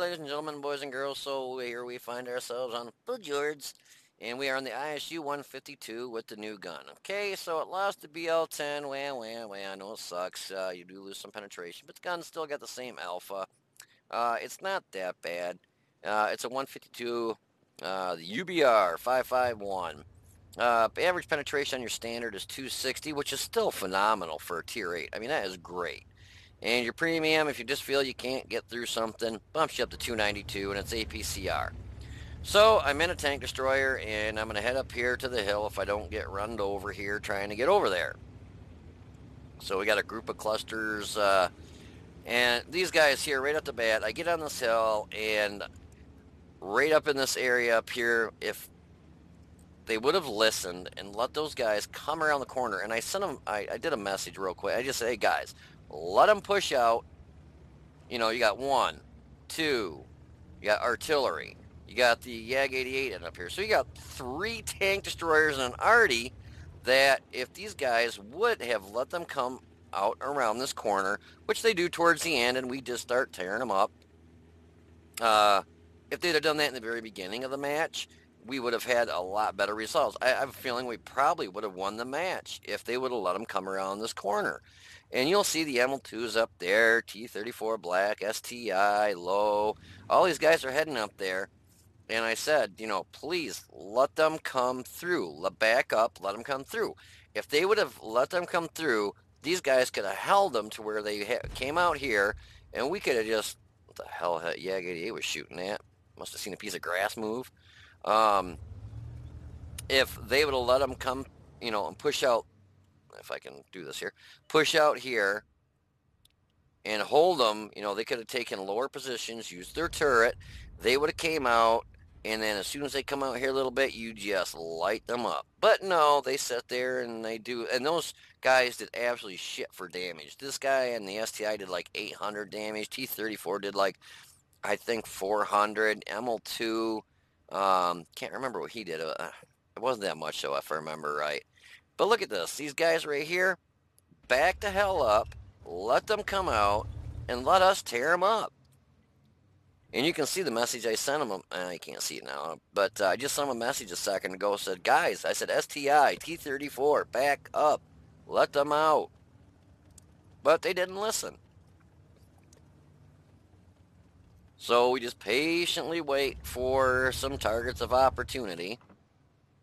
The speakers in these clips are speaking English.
ladies and gentlemen, boys and girls. So here we find ourselves on Full George, and we are on the ISU-152 with the new gun. Okay, so it lost the BL-10. Wah. I know it sucks. You do lose some penetration, but the gun's still got the same alpha. It's not that bad. It's a 152, the UBR 551. Average penetration on your standard is 260, which is still phenomenal for a tier 8. I mean, that is great. And your premium, if you just feel you can't get through something, bumps you up to 292, and it's APCR. So I'm in a tank destroyer, and I'm going to head up here to the hill if I don't get runned over here trying to get over there. So we got a group of clusters, and these guys here right at the bat, I get on this hill, and right up in this area up here, if they would have listened and let those guys come around the corner, and I sent them, I did a message real quick. I just said, hey guys, let them push out. You know, you got 1, 2, you got artillery, you got the YAG-88 in up here. So you got 3 tank destroyers and an arty that if these guys would have let them come out around this corner, which they do towards the end, and we just start tearing them up. If they'd have done that in the very beginning of the match, we would have had a lot better results. I have a feeling we probably would have won the match if they would have let them come around this corner. And you'll see the ML2s up there, T-34 Black, STI, Low. All these guys are heading up there. And I said, you know, please let them come through. Back up, let them come through. If they would have let them come through, these guys could have held them to where they came out here, and we could have just, what the hell YAG-88 was shooting at? Must have seen a piece of grass move. If they would have let them come, you know, and push out, if I can do this here, push out here and hold them, you know, they could have taken lower positions, used their turret, they would have came out, and then as soon as they come out here a little bit, you just light them up. But no, they sit there and they do, and those guys did absolutely shit for damage. This guy and the STI did like 800 damage, T-34 did like, I think 400, ML2, can't remember what he did, it wasn't that much though, if I remember right. But look at this, these guys right here, back the hell up, let them come out, and let us tear them up. And you can see the message I sent them. I can't see it now, but I just sent them a message a second ago. Said, guys, I said STI, T-34, back up, let them out. But they didn't listen. So we just patiently wait for some targets of opportunity.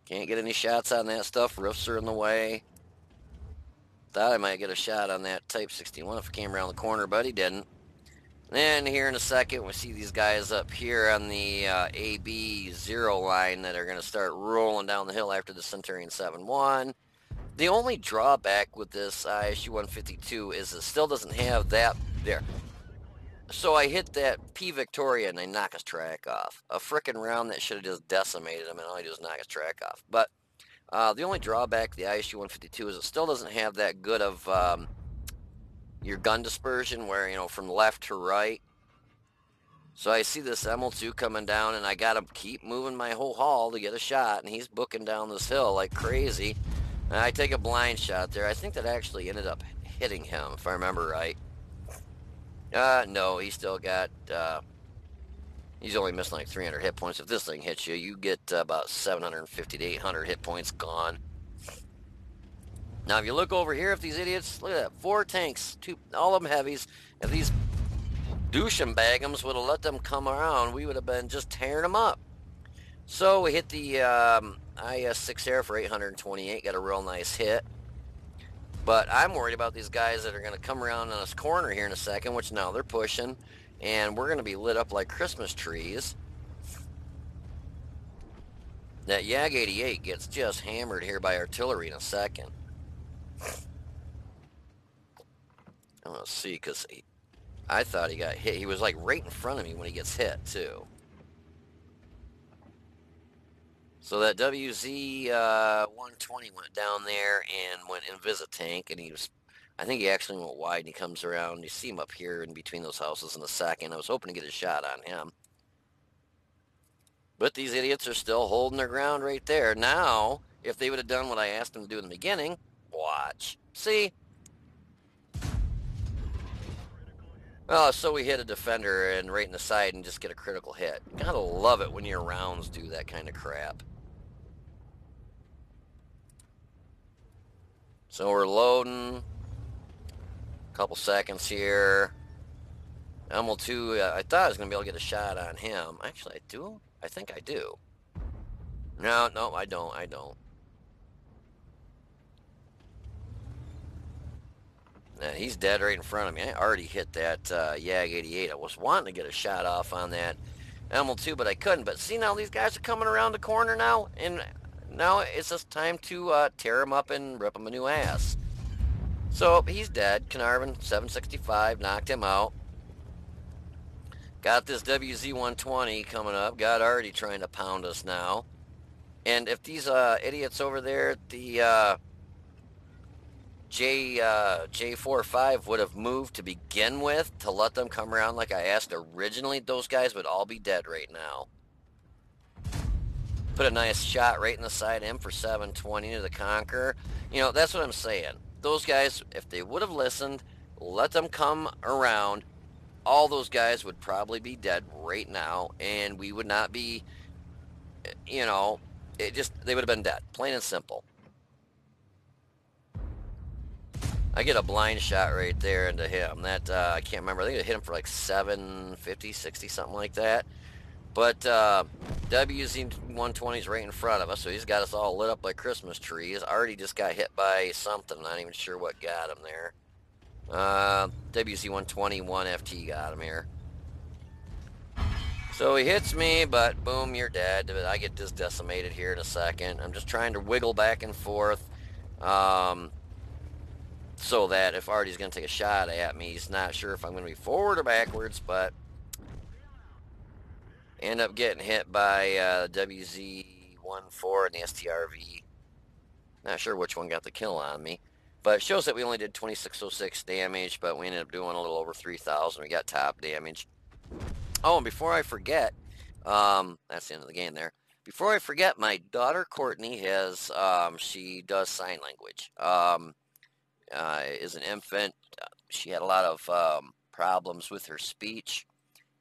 Can't get any shots on that stuff. Roofs are in the way. Thought I might get a shot on that Type 61 if I came around the corner, but he didn't. Then here in a second, we see these guys up here on the AB0 line that are going to start rolling down the hill after the Centurion 7-1. The only drawback with this ISU-152 is it still doesn't have that there. So I hit that P Victoria and they knock his track off. A frickin' round that should have just decimated him, and all he did was knock his track off. But the only drawback to the ISU-152 is it still doesn't have that good of your gun dispersion where, you know, from left to right. So I see this ML2 coming down, and I got to keep moving my whole haul to get a shot, and he's booking down this hill like crazy. And I take a blind shot there. I think that actually ended up hitting him, if I remember right. No, he still got, he's only missing like 300 hit points. If this thing hits you, you get about 750 to 800 hit points gone. Now, if you look over here, if these idiots, look at that, 4 tanks, all of them heavies. If these douchebagums would have let them come around, we would have been just tearing them up. So we hit the IS-6 Air for 828, got a real nice hit. But I'm worried about these guys that are going to come around on this corner here in a second, which now they're pushing, and we're going to be lit up like Christmas trees. That YAG-88 gets just hammered here by artillery in a second. I'm going to see, because I thought he got hit. He was like right in front of me when he gets hit, too. So that WZ-120 went down there and went Invisitank, and he was, I think he actually went wide, and he comes around. You see him up here in between those houses in a second. I was hoping to get a shot on him. But these idiots are still holding their ground right there. Now, if they would have done what I asked them to do in the beginning, watch. See? Oh, so we hit a defender and right in the side and just get a critical hit. Gotta love it when your rounds do that kind of crap. So we're loading. Couple seconds here. ML2, I thought I was going to be able to get a shot on him. Actually, I do? I think I do. No, no, I don't. I don't. He's dead right in front of me. I already hit that Yag 88. I was wanting to get a shot off on that ML2, but I couldn't. But see, now these guys are coming around the corner now, and now it's just time to tear him up and rip him a new ass. So he's dead. Carnarvon, 765, knocked him out. Got this WZ-120 coming up. Got Artie trying to pound us now. And if these idiots over there at the J45 would have moved to begin with to let them come around like I asked originally, those guys would all be dead right now. Put a nice shot right in the side of him for 720 to the Conqueror. You know, that's what I'm saying. Those guys, if they would have listened, let them come around, all those guys would probably be dead right now, and we would not be, you know, they would have been dead, plain and simple. I get a blind shot right there into him. That, I can't remember. I think I hit him for like 750, 60, something like that. But WZ-120 is right in front of us, so he's got us all lit up like Christmas trees. Already just got hit by something. Not even sure what got him there. WZ-121 FT got him here. So he hits me, but boom, you're dead. I get just decimated here in a second. I'm just trying to wiggle back and forth. So that if Artie's going to take a shot at me, he's not sure if I'm going to be forward or backwards, but end up getting hit by WZ-14 and the STRV. Not sure which one got the kill on me, but it shows that we only did 2606 damage, but we ended up doing a little over 3,000. We got top damage. Oh, and before I forget, that's the end of the game there. Before I forget, my daughter Courtney has, she does sign language. Is an infant. She had a lot of problems with her speech,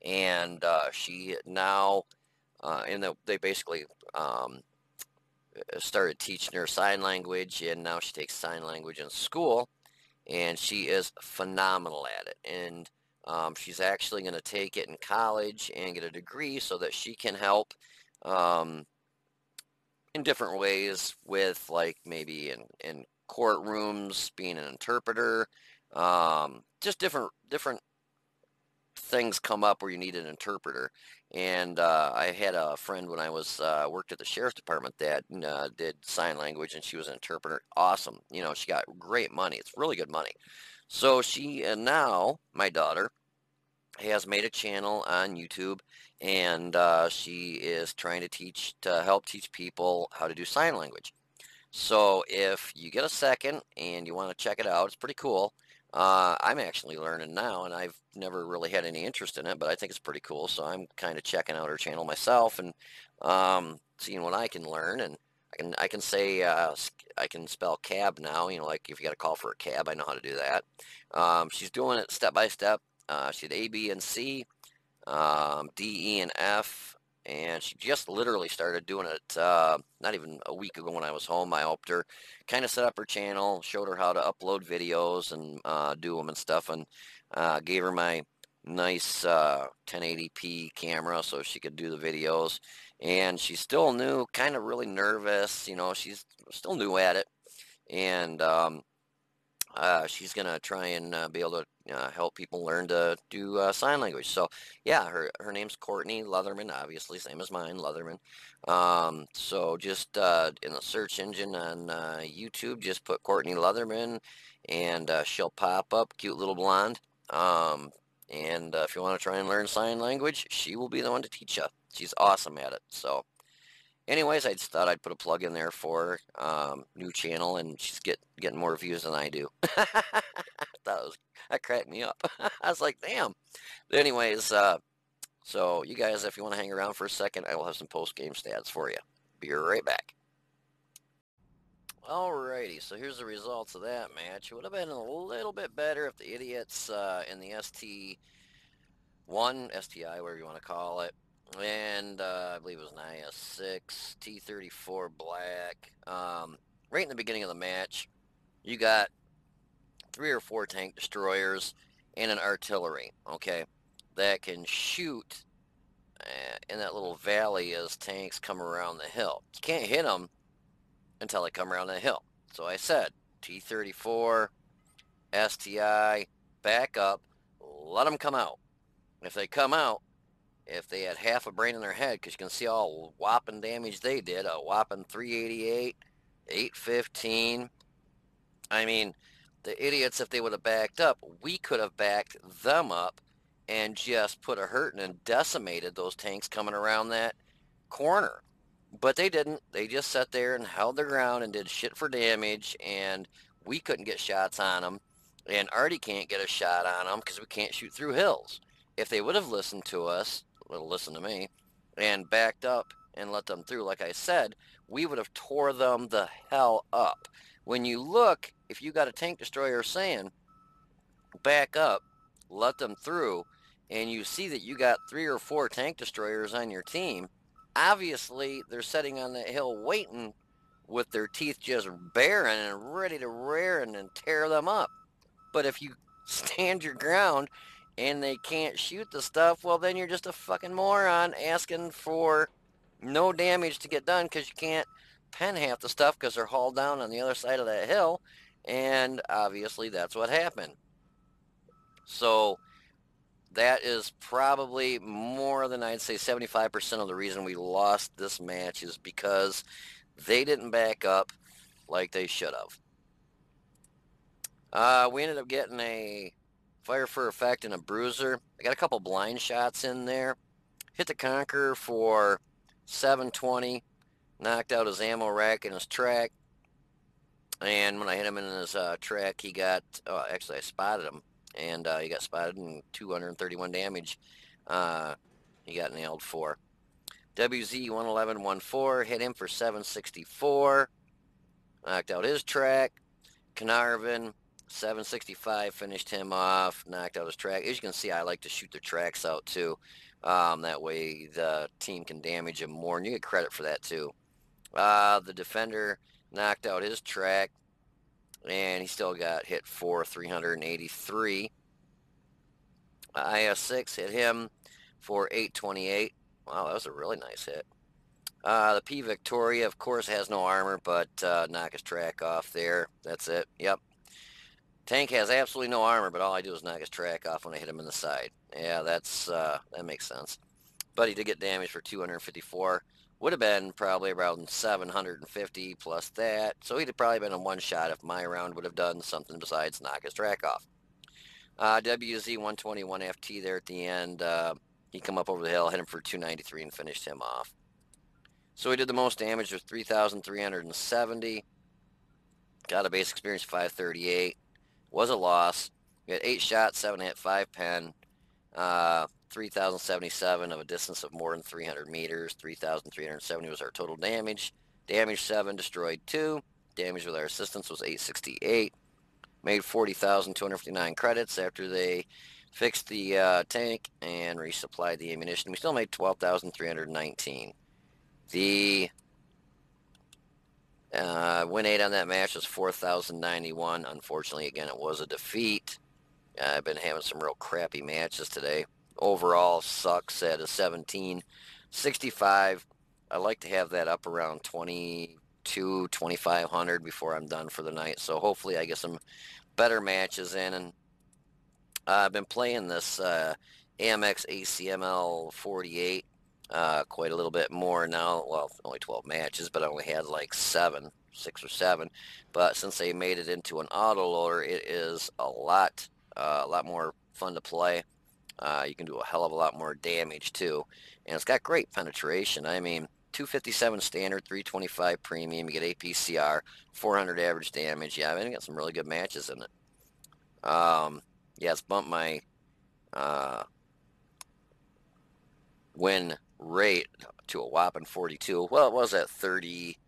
and she now, they basically started teaching her sign language, and now she takes sign language in school, and she is phenomenal at it. And she's actually going to take it in college and get a degree so that she can help in different ways with, like, maybe in courtrooms, being an interpreter, just different things come up where you need an interpreter. And I had a friend when I was worked at the sheriff's department that did sign language, and she was an interpreter. Awesome. You know, she got great money. It's really good money. So she, and now my daughter has made a channel on YouTube, and she is trying to help teach people how to do sign language. So if you get a second and you want to check it out, it's pretty cool. I'm actually learning now, and I've never really had any interest in it, but I think it's pretty cool. So I'm kind of checking out her channel myself and seeing what I can learn. And I can say I can spell cab now. You know, like if you got to call for a cab, I know how to do that. She's doing it step by step. She had A, B, and C, D, E, and F. And she just literally started doing it not even a week ago when I was home. I helped her kind of set up her channel, showed her how to upload videos and do them and stuff, and gave her my nice 1080p camera so she could do the videos. And she's still new, kind of really nervous. You know, she's still new at it. And she's going to try and be able to help people learn to do sign language. So, yeah, her name's Courtney Leatherman, obviously, same as mine, Leatherman. So just in the search engine on YouTube, just put Courtney Leatherman, and she'll pop up, cute little blonde. And if you want to try and learn sign language, she will be the one to teach you. She's awesome at it. So, anyways, I just thought I'd put a plug in there for new channel, and she's getting more views than I do. That cracked me up. I was like, damn. But anyways, so you guys, if you want to hang around for a second, I will have some post-game stats for you. Be right back. Alrighty, so here's the results of that match. It would have been a little bit better if the idiots in the ST one STI, whatever you want to call it, and I believe it was an IS-6 T-34 black. Right in the beginning of the match, you got 3 or 4 tank destroyers and an artillery, okay, that can shoot in that little valley as tanks come around the hill. You can't hit them until they come around the hill. So I said, T-34, STI, back up, let them come out. If they come out, if they had half a brain in their head, because you can see all whopping damage they did, a whopping 388, 815. I mean, the idiots, if they would have backed up, we could have backed them up and just put a hurting and decimated those tanks coming around that corner. But they didn't. They just sat there and held their ground and did shit for damage, and we couldn't get shots on them. And Artie can't get a shot on them because we can't shoot through hills. If they would have listened to us, listen to me, and backed up and let them through, like I said, we would have tore them the hell up. When you look, if you got a tank destroyer saying, back up, let them through, and you see that you got 3 or 4 tank destroyers on your team, obviously they're sitting on that hill waiting with their teeth just baring and ready to rear and tear them up. But if you stand your ground and they can't shoot the stuff, well, then you're just a fucking moron asking for no damage to get done because you can't pen half the stuff because they're hauled down on the other side of that hill. And obviously that's what happened. So that is probably more than, I'd say, 75% of the reason we lost this match is because they didn't back up like they should have. We ended up getting a fire for effect and a bruiser. I got a couple blind shots in there. Hit the Conqueror for 720. Knocked out his ammo rack and his track. And when I hit him in his track, he got, actually I spotted him. And he got spotted and 231 damage. He got nailed for. WZ-111-14 hit him for 764. Knocked out his track. Carnarvon, 765, finished him off, knocked out his track. As you can see, I like to shoot their tracks out too. That way the team can damage him more, and you get credit for that too. The defender knocked out his track, and he still got hit for 383. IS-6 hit him for 828. Wow, that was a really nice hit. The P Victoria, of course, has no armor, but knock his track off there. That's it. Yep. Tank has absolutely no armor, but all I do is knock his track off when I hit him in the side. Yeah, that makes sense. But he did get damage for 254. Would have been probably around 750 plus that. So he'd have probably been a one shot if my round would have done something besides knock his track off. WZ-121 FT there at the end. He come up over the hill, hit him for 293 and finished him off. So he did the most damage with 3,370. Got a base experience 538. Was a loss. We had 8 shots, 7 hit, 5 pen. 3,077 of a distance of more than 300 meters. 3,370 was our total damage. Damage 7, destroyed 2. Damage with our assistance was 868. Made 40,259 credits after they fixed the tank and resupplied the ammunition. We still made 12,319. The win 8 on that match was 4,091. Unfortunately, again, it was a defeat. I've been having some real crappy matches today. Overall, sucks at a 1765. I like to have that up around 2,500 before I'm done for the night. So hopefully I get some better matches in. And I've been playing this AMX ACML 48 quite a little bit more now. Well, only 12 matches, but I only had like 6 or 7. But since they made it into an autoloader, it is a lot more fun to play. You can do a hell of a lot more damage too, and it's got great penetration. I mean, 257 standard, 325 premium. You get APCR, 400 average damage. Yeah, I mean, I got some really good matches in it. Yeah, it's bumped my win rate to a whopping 42. Well, it was at 30,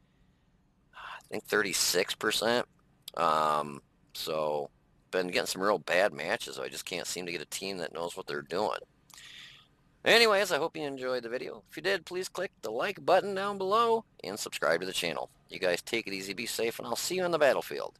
I think 36%. So been getting some real bad matches. I just can't seem to get a team that knows what they're doing. Anyways, I hope you enjoyed the video. If you did, please click the like button down below and subscribe to the channel. You guys take it easy, be safe, and I'll see you on the battlefield.